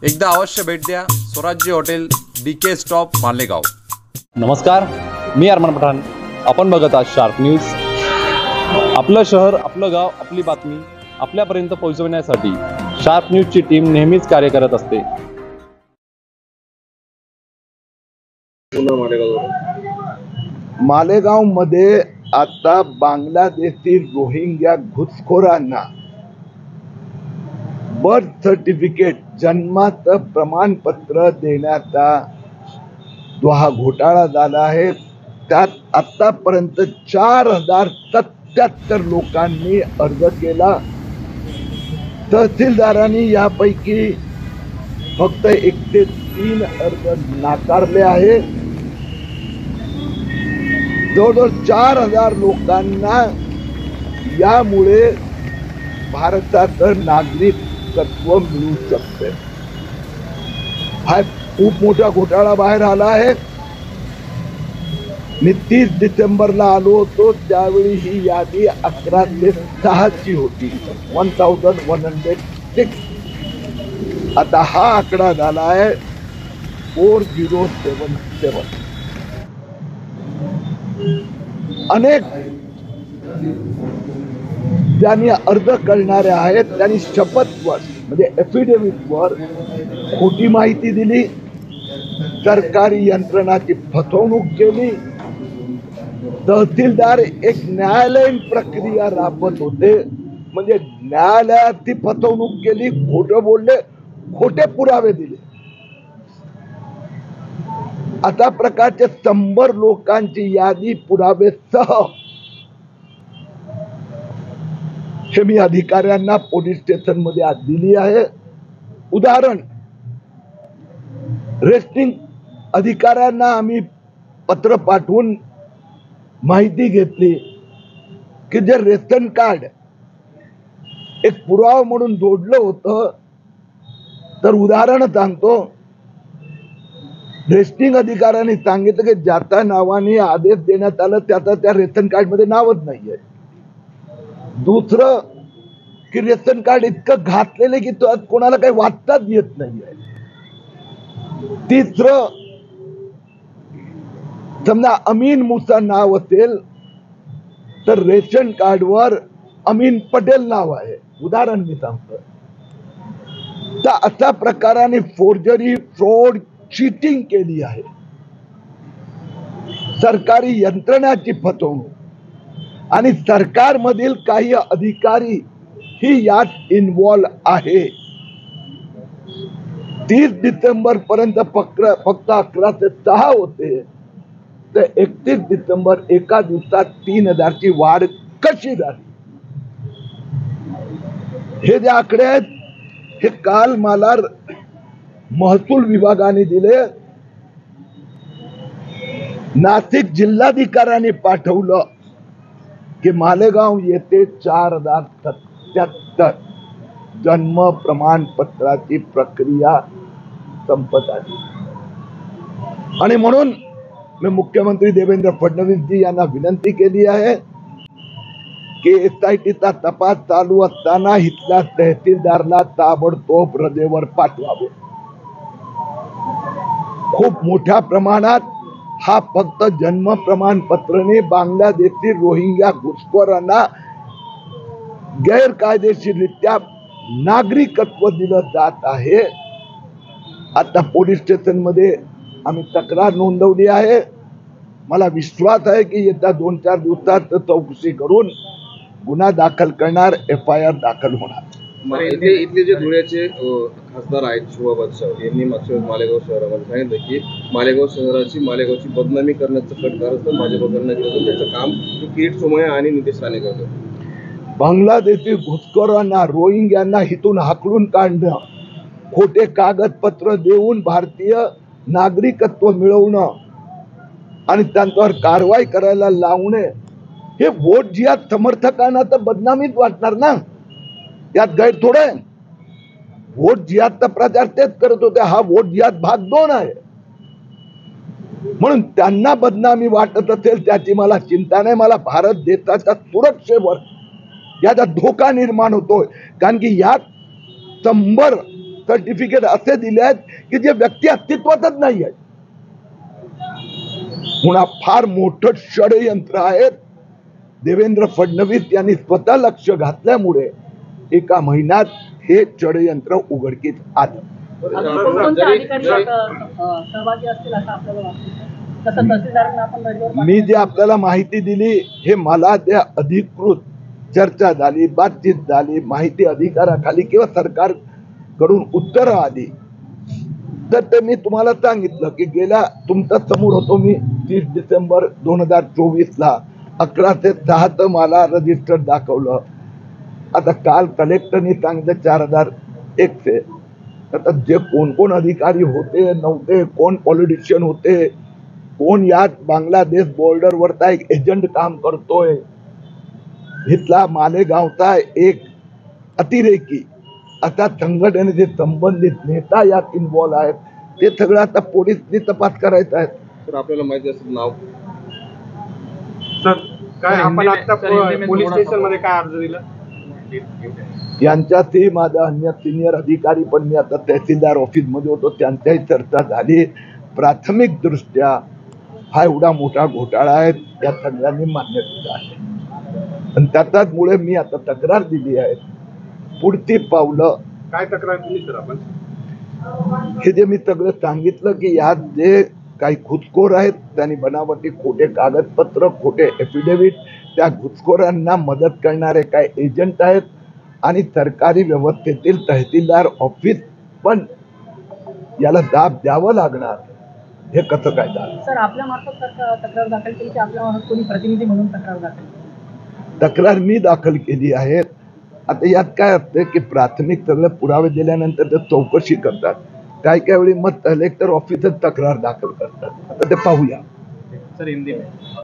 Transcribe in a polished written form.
एकदा अवश्य भेट द्या स्वराज्य हॉटेल DK स्टॉप मालेगाव। नमस्कार, मी अरमान पठाण। आपण बघत आहात शार्प न्यूज। आपलं शहर, आपलं गाव, आपली बातमी आपल्यापर्यंत पोहोचवण्यासाठी शार्प न्यूजची टीम नेहमीच कार्य करत असते। मालेगाव मध्ये आता बांगलादेशी रोहिंग्या घुसखोरांना बर्थ सर्टिफिकेट जन्माचं प्रमाणपत्र देण्याचा जो हा घोटाळा झाला आहे, त्यात आतापर्यंत 4077 लोकांनी अर्ज केला। तहसीलदारांनी यापैकी फक्त 1 ते 3 अर्ज नाकारले आहे। जवळजवळ 4000 लोकांना यामुळे भारताचं नागरिकत्व मिळू शकते। हा खूप मोठा घोटाळा बाहेर आला आहे। मी 30 डिसेंबरला आलो होतो, त्यावेळी ही यादी 11 ते 6 ची होती, 1106। आता हा आकडा झाला आहे 4077। अनेक ज्यांनी अर्ज करणारे आहेत त्यांनी शपथवर म्हणजे एफिडेव्हिटवर खोटी माहिती दिली, सरकारी यंत्रणाची फसवणूक केली। तहसीलदार एक न्यायालयीन प्रक्रिया राबवत होते, म्हणजे न्यायालयात फसवणूक केली, खोटं बोलले, खोटे पुरावे दिले। अशा प्रकारचे 100 लोकांची यादी पुरावेसह हे मी अधिकाऱ्यांना पोलीस स्टेशन मध्ये आज दिली आहे। उदाहरण, रेस्टिंग अधिकाऱ्यांना आम्ही पत्र पाठवून माहिती घेतली की जे रेशन कार्ड एक पुरावा म्हणून जोडलं होतं, तर उदाहरण सांगतो, रेस्टिंग अधिकाऱ्यांनी सांगितलं की ज्याच्या नावाने आदेश देण्यात आला त्याचा त्या रेशन कार्ड मध्ये नावच नाहीये। दुसरं की रेशन कार्ड इतकं घातलेलं की तो कोणाला काही वाचताच येत नाहीये। तिसरं, समजा अमीन मुसा नाव असेल तर रेशन कार्डवर अमीन पटेल नाव आहे, उदाहरण मी सांगतो। तर अशा प्रकाराने फोर्जरी, फ्रॉड, चीटिंग केली आहे। सरकारी यंत्रणाची फसवणूक आणि सरकारमधील काही अधिकारी ही यात इन्व्हॉल्व आहे। 30 डिसेंबर पर्यंत फक्त 11 ते 6 होते, तर 31 डिसेंबर एका दिवसात 3000 ची वाढ कशी झाली? हे जे आकडे आहेत हे काल मला महसूल विभागाने दिले। नाशिक जिल्हाधिकाऱ्यांनी पाठवलं की मालेगाव येथे 4077 जन्म प्रमाणपत्राची प्रक्रिया संपत आली। आणि म्हणून मी मुख्यमंत्री देवेंद्र फडणवीसजी यांना विनंती केली आहे की SITचा तपास चालू असताना इथल्या तहसीलदारला ताबडतोब रजेवर पाठवावे। खूप मोठ्या प्रमाणात हा फक्त जन्म प्रमाणपत्राने बांगलादेशी रोहिंग्या घुसखोरांना गैरकायदेशीररित्या नागरिकत्व दिलं जात आहे। आता पोलीस स्टेशन मध्ये आम्ही तक्रार नोंदवली आहे। मला विश्वास आहे की येत्या 2-4 दिवसात चौकशी करून गुन्हा दाखल करणार, FIR दाखल होणार। इथले जे धुळ्याचे खासदार आहेत शोभा बच्छाव यांनी मागच्या वेळेस मालेगाव शहरामध्ये सांगितलं की मालेगाव शहराची, मालेगावची बदनामी करण्याचं कट भाजपकडनं केलं होतं, त्याचं काम किरीट सोमय्या आणि नितेश राणे करतात। बांगलादेशी घुसखोरांना, रोहिंग्यांना इथून हाकलून काढणं, खोटे कागदपत्र देऊन भारतीय नागरिकत्व मिळवणं आणि त्यांच्यावर कारवाई करायला लावणे, हे वोट जिहाद समर्थकांना तर बदनामीच वाटणार ना। यात गैर थोडं, वोट जिहादचा प्रचार तेच करत होते। हा वोट जिहाद भाग 2 आहे, म्हणून त्यांना बदनामी वाटत असेल त्याची मला चिंता नाही। मला भारत देशाच्या सुरक्षेवर याचा धोका निर्माण होतोय, कारण की यात 100 सर्टिफिकेट असे दिले आहेत की जे व्यक्ती अस्तित्वातच नाही आहेत. पुन्हा फार मोठं षडयंत्र आहेत. देवेंद्र फडणवीस यांनी स्वतः लक्ष घातल्यामुळे एका महिन्यात हे षडयंत्र उघडकीस आलं. मी जे आपल्याला माहिती दिली हे मला त्या अधिकृत चर्चा झाली, बातचीत झाली, माहिती अधिकाराखाली किंवा सरकार कडून उत्तरं आली तर ते मी तुम्हाला सांगितलं की गेल्या तुमच्या समोर होतो मी 30 डिसेंबर 2024 ला 11 ते 6 मला रजिस्टर दाखवलं. आता काल कलेक्टरनी सांगितलं 4100. आता जे कोण कोण अधिकारी होते नव्हते, कोण पॉलिटिशियन होते, कोण यात बांगलादेश बॉर्डरवरचा एक एजंट काम करतोय, इथला मालेगावचा एक अतिरेकी, आता संघटनेचे संबंधित नेता यात इन्व्हॉल्व आहेत, ते सगळं आता पोलिसनी तपास करायचं आहे. तर आपल्याला माहिती असेल नाव सर काय आपण आता पोलीस स्टेशन मध्ये काय अर्ज दिला? यांच्यातही माझा अन्य सिनियर अधिकारी पण मी आता तहसीलदार ऑफिस मध्ये होतो त्यांच्याही चर्चा झाली. प्राथमिक दृष्ट्या हा एवढा मोठा घोटाळा आहे या सगळ्यांनी मान्य केला आहे आणि त्याच्याच मुळे मी आता तक्रार दिली आहे. पुढची पावलं काय तक्रार दिली सर आपण? हे जे मी सगळं सांगितलं की यात जे काही घुसखोर आहेत त्यांनी बनावटी खोटे कागदपत्र, खोटे एफिडेव्हिट, त्या घुसखोरांना मदत करणारे काय एजंट आहेत आणि सरकारी व्यवस्थेतील तहसीलदार ऑफिस पण याला दाब द्यावं लागणार. हे कसं काय झालं? सर आपल्या मार्फत तक्रार दाखल केली की आपल्या मार्फत कोणी प्रतिनिधी म्हणून तक्रार दाखल केली? तक्रार मी दाखल केली आहे. आता यात काय असतं की प्राथमिक सगळे पुरावे दिल्यानंतर ते चौकशी करतात. काही काही वेळी मग कलेक्टर ऑफिसच तक्रार दाखल करतात. आता ते पाहूया. सर हिंदी में